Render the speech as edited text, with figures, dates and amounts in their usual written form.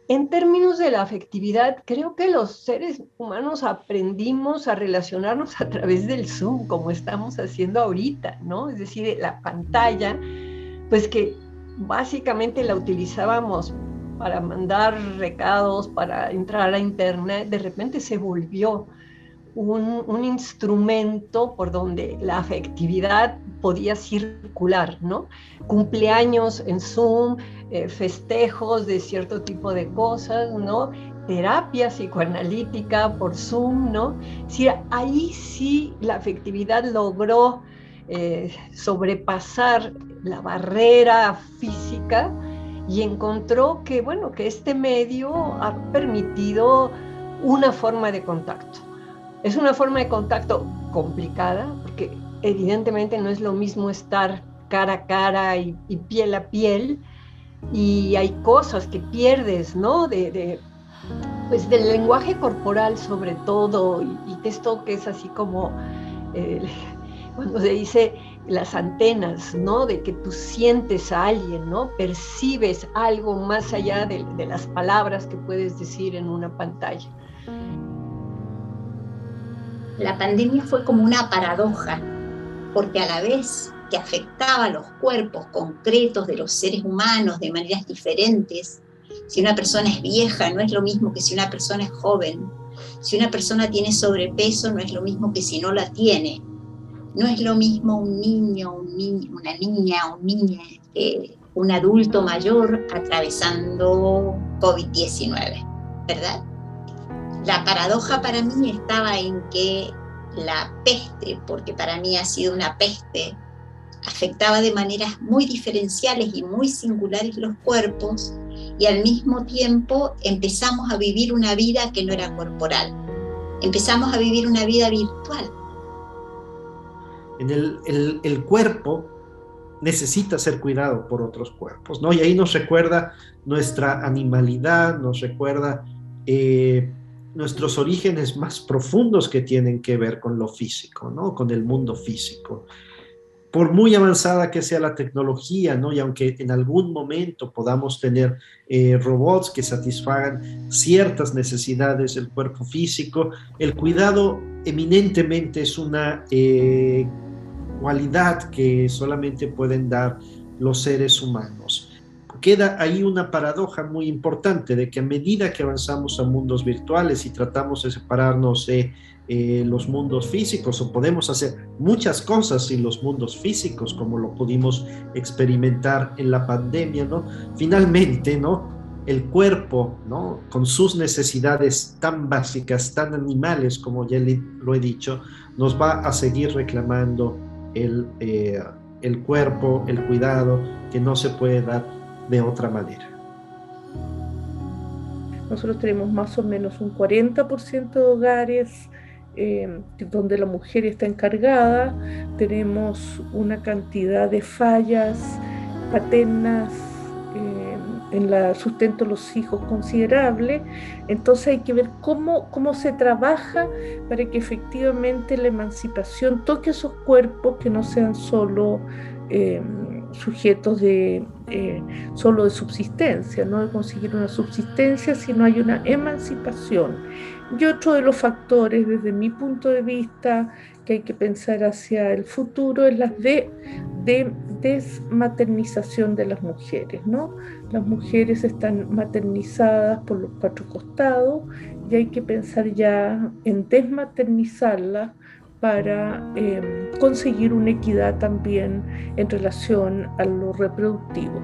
En términos de la afectividad, creo que los seres humanos aprendimos a relacionarnos a través del Zoom, como estamos haciendo ahorita, ¿no? Es decir, la pantalla, pues que básicamente la utilizábamos para mandar recados, para entrar a internet, de repente se volvió un instrumento por donde la afectividad podía circular, ¿no? Cumpleaños en Zoom, festejos de cierto tipo de cosas, ¿no? Terapia psicoanalítica por Zoom, ¿no? Sí, ahí sí la afectividad logró sobrepasar la barrera física y encontró que, bueno, que este medio ha permitido una forma de contacto. Es una forma de contacto complicada, porque evidentemente no es lo mismo estar cara a cara y piel a piel, y hay cosas que pierdes, ¿no? Pues del lenguaje corporal sobre todo, y esto que es así como eh, cuando se dice las antenas, ¿no? De que tú sientes a alguien, ¿no? Percibes algo más allá de las palabras que puedes decir en una pantalla. La pandemia fue como una paradoja, porque a la vez que afectaba a los cuerpos concretos de los seres humanos de maneras diferentes, si una persona es vieja no es lo mismo que si una persona es joven, si una persona tiene sobrepeso no es lo mismo que si no la tiene, no es lo mismo un niño, una niña, un niño, un adulto mayor atravesando COVID-19, ¿verdad? La paradoja para mí estaba en que la peste, porque para mí ha sido una peste, afectaba de maneras muy diferenciales y muy singulares los cuerpos, y al mismo tiempo empezamos a vivir una vida que no era corporal, empezamos a vivir una vida virtual. En el cuerpo necesita ser cuidado por otros cuerpos, ¿no? Y ahí nos recuerda nuestra animalidad, nos recuerda nuestros orígenes más profundos que tienen que ver con lo físico, ¿no? Con el mundo físico. Por muy avanzada que sea la tecnología, ¿no? Y aunque en algún momento podamos tener robots que satisfagan ciertas necesidades del cuerpo físico, el cuidado eminentemente es una cualidad que solamente pueden dar los seres humanos. Queda ahí una paradoja muy importante de que a medida que avanzamos a mundos virtuales y tratamos de separarnos de los mundos físicos, o podemos hacer muchas cosas sin los mundos físicos, como lo pudimos experimentar en la pandemia, ¿no? Finalmente, ¿no? El cuerpo, ¿no? Con sus necesidades tan básicas, tan animales, como ya lo he dicho, nos va a seguir reclamando el cuerpo, el cuidado, que no se puede dar de otra manera. Nosotros tenemos más o menos un 40% de hogares donde la mujer está encargada, tenemos una cantidad de fallas paternas en el sustento de los hijos considerable. Entonces hay que ver cómo se trabaja para que efectivamente la emancipación toque esos cuerpos que no sean solo sujetos solo de subsistencia, no de conseguir una subsistencia, sino hay una emancipación. Y otro de los factores, desde mi punto de vista, que hay que pensar hacia el futuro, es la desmaternización de las mujeres, ¿no? Las mujeres están maternizadas por los 4 costados y hay que pensar ya en desmaternizarlas para conseguir una equidad también en relación a lo reproductivo.